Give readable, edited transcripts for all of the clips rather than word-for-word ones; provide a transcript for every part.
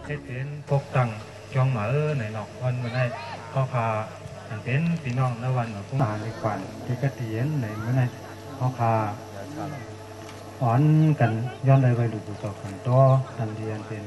เช็ดเป็นพกตังจองหมาในหนอกวันมาได้ก็พาอันเป็นพี่น้องละวันของตาในขวัญที่กระเทียนในเมื่อไหร่ก็พาอ่อนกันย้อนเลยไปดูต่อกันต่อทันทีอันเป็น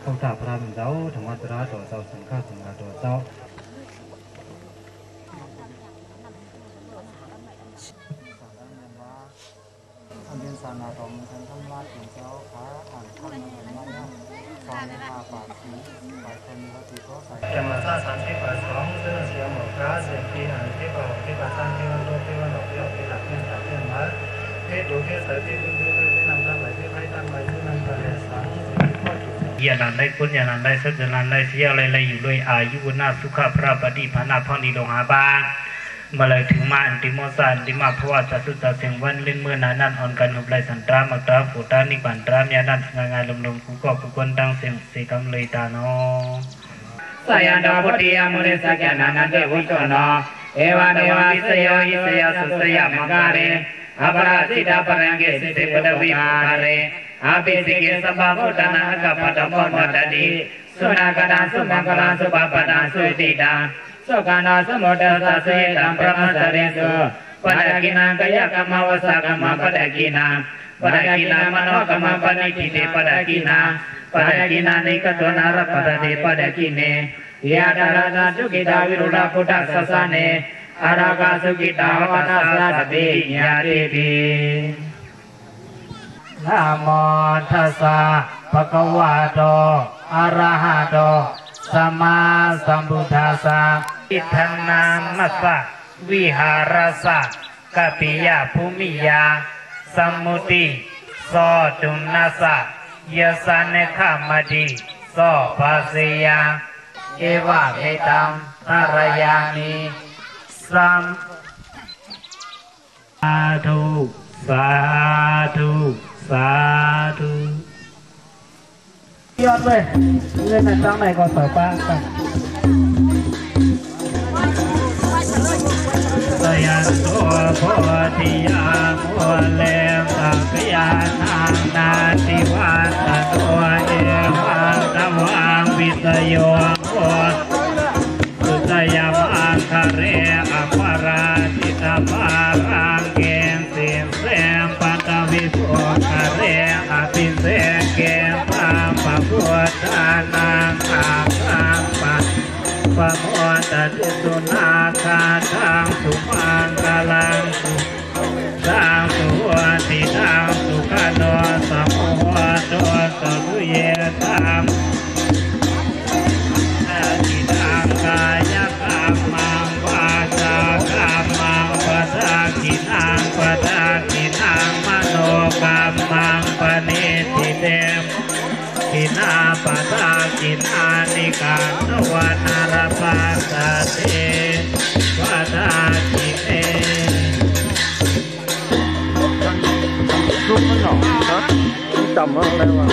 พระตาพระเป็นเจ้าธรรมะตราต่อเจ้าสังฆสังฆต่อเจ้าอันเป็นสานาตอมทันทำลาดถึงเจ้าพระอ่านข้ามมาเป็นว่าฟังพาปากสีปากคนวัตถุก็ใส่จะมาสร้างสรรค์ที่ป่าสองเรื่องเสียงหมอกก้าเสียงปีหันที่ป่าที่ป่าสร้างที่วันโลกที่วันหลอกที่ออกที่หลักที่หลักที่มาเทศดูเทศใส่ที่พื้นที่ที่นำตั้งไหลที่ไม้ตั้งไว้ที่นั่งทะเลสังอย่าลันได้คุณอย่าลันได้สัจลันได้เสียอะไรอยู่ด้วยอายุนาสุขพระปฏิภาณพรดีลงหาบามาเลยถึงมาอันติโมสันติมาพระจัตุตาเสียงวันเล่นเมื่อนานันอ่อนกันหุบไหลสันตรามักตราปูตานิบันตรามยานันงานลมกุกกุกนดังเสียงสีกำเลยตาโนสายันดาพุทธิยมุนิสักยานันเดวุจโนเอวาเดวาอิสยอิสยสุสยมการิอัปราสิตาปรังเกสิเตปดวิมาเรอาปิสิเกสบาพุทนากัปปะตมนตติสุนากดาสุมังกลาสุปปะดาสุติดาสุกานาสมุทสัสเสตัมปรมัสเรสุปะดากินากายกรรมวสกรรมปะดากินามโนกรรมปณิทิเตปะดากินานิกตนารปะดาเตปะดากิเนยาดารานาสุกิตาวิรุฬพุทธสัสสเนอารากาสุกิตาวัฏสัสติญาติปินะโมตัสสะภะคะวะโตอะระหะโตสัมมาสัมพุทธัสสะอิทันนามัสสะวิหารสะกัปปิยะภูมิยาสัมมุติโสตุนัสสะยะสะเนขมติโสภาสิยาเอวะเมตัมตารยามิสัมสาธุสาธุสาธุยอดเลยเล่นในตั้งไหนก็เปิดป้ากันสยันตัวโพธิยาโมเลสักยานานาติวันตัวเอวังตวังวิสโยโหสุสยามังคเรอภราจิตาภารังเกณฑ์สิมเสมปัตตวิโสคเรอภิเษกเกณฑ์พามปะพุทธานังอาคังปัสปะโมตติสุนาคาทังสุมังกลังสุสังสุวัติทังสุขโนสัมโหตุสัตุเยตังจิตังกายกรรมังวาจากรรมังปัสสะกินังปัสสะกินังมโนกรรมังปณิทิเตกินาปัสสะกินานิการตวันนารปัสสะเตปัสสะกิเตลูกมันหนอฮะจำอะไรวะ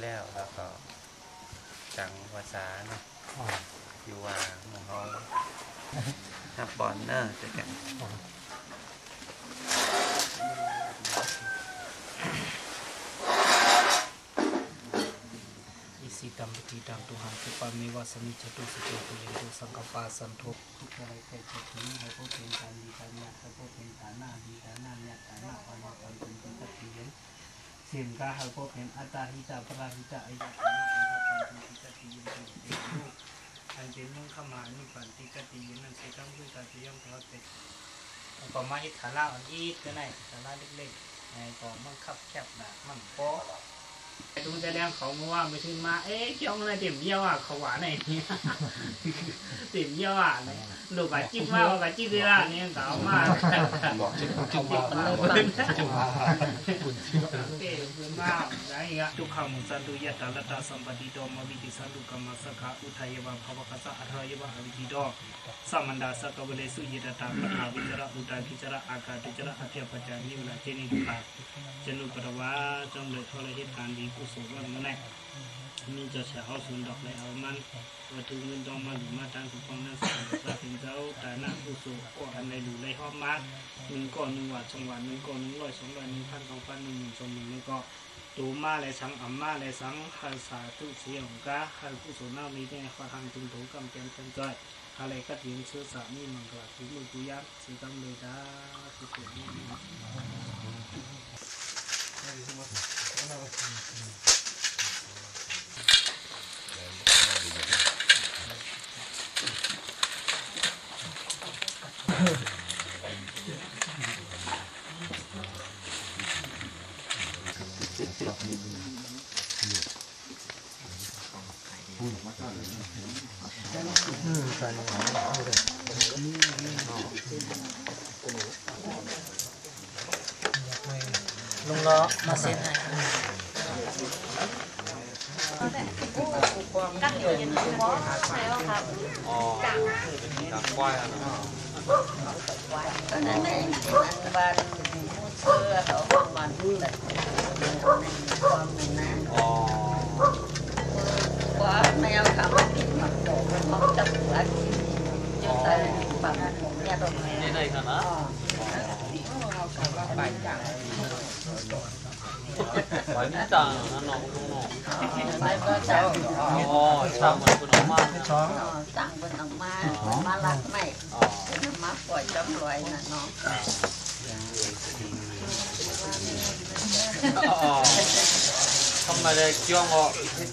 แล้วแล้วก็จังภาษาเนาะอยู่ว่าหมู่เฮาฮับบอลเนอร์จะกันสิตัมปฏิตังตุหังคุปามิวาสมิจตุสิโตตุเยตุสังกปาสันทุทุกอะไรใครจะถึงให้พวกเป็นการดีการเนี่ยให้พวกเป็นฐานะดีฐานะเนี่ยฐานะปานาปันเป็นที่ตัดเลี้ยงเสียงกาให้พวกเป็นอัตตาหิตาปราหิตาอายะฐานะปันเป็นที่ตัดเลี้ยงเป็นลูกอันเป็นนุ่งขมานิปันติกติยนั่นเสกำด้วยการเตรียมพระเตก็มาอีฐานะอันอีกก็ได้ฐานะเล็กๆไอ้ก็มันขับแคบแบบมันโป๊ดูจะเลี้ยงเขาว่าไม่ถึงมาเอ๊ะเจ้าอะไรเต็มเยี่ยวอ่ะเขาหวานไหนเนี่ยเต็มเยี่ยวอ่ะลูกกับจิ๊บว่ากับจิ๊บดีละเนี่ยเก่ามากบอกจิ๊บมาเต็มมากอะไรเงี้ยทุกข้ามุสันตุยะตาลตาสัมปติโตมวิติสันตุกรรมสักขะอุทัยวะภวคัสสะอรยวะอวิธิโตสัมมันดาสักเวเลสุยิตตาปะวิจระอุตาพิจระอากาติจระอเทียปัจจานิวลาเจนิทุกาจนุกระวะจงเลยทรเหตุการดีกุศลวันนั้นแหละมีจะเสียเอาส่วนดอกเลยเอามันวัตถุเงินดองมาหรือมาตั้งถูกต้องนั่นสิ่งที่เป็นเจ้าแต่หน้ากุศลก็อันในหรือในห้องมาหนึ่งก้อนหนึ่งวัด2 วัน1 ก้อน100 200 1,000 2,000 1,000 2,000นี่ก็ตูมาเลยสังอัมมาเลยสังหัสาตุเสียงกะหักุศลน่ามีแต่ขอทางจุนถูกกำเต็มเป็นใจอะไรก็ถึงชื่อสามีมังกรถึงมือกุยักสีกำเลยได้กุศลนี่ลุงล้อมาเซ็นให้กักอยู่ยันถึงหมอใช่ป่ะครับอ๋อกักควายครับตอนนั้นบ้านเชื่อเขาบ้านแต่ความนะอ๋อว่าแมวทำกินหมักโดดเขาจับหัวจุดใส่ปากเนี่ยตรงนี้นี่ได้ขนาดไปจังไปนี่จังนั่นน้องลุงน้องไปก็จังอ๋อจังมันเป็นออกมาจังเป็นออกมาลักไม่มาปล่อยจำลอยน่ะน้องทำไมเลยเกี่ยวงอ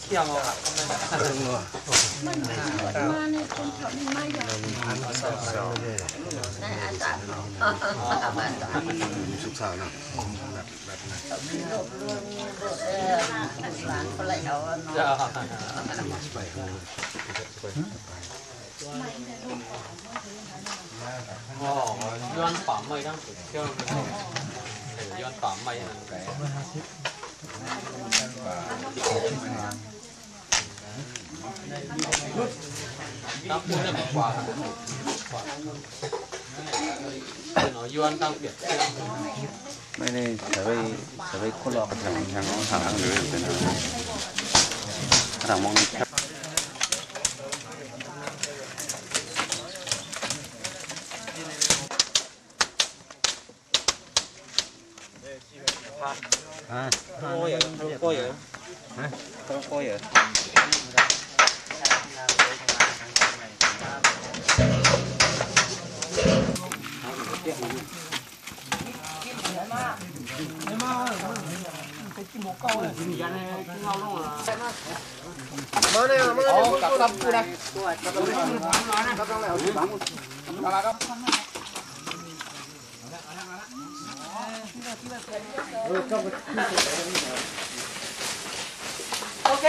เกี่ยวงอทำไมมันมาในคนเขาไม่ยอมในอาจารย์ศึกษาเนาะแบบนั้นหลานเขาเลยเอาเนาะอ๋อย้อนปั๊มไม่ต้องเที่ยวย้อนปั๊มไม่นั่นแหละตั้งพูดได้กว่าnó yuan tăng biệtไม่ได้จะไปคนรอกระถางทางทางเลยเป็นกระถางมองครับโก้ยเหรอโก้ยเหรอโอเค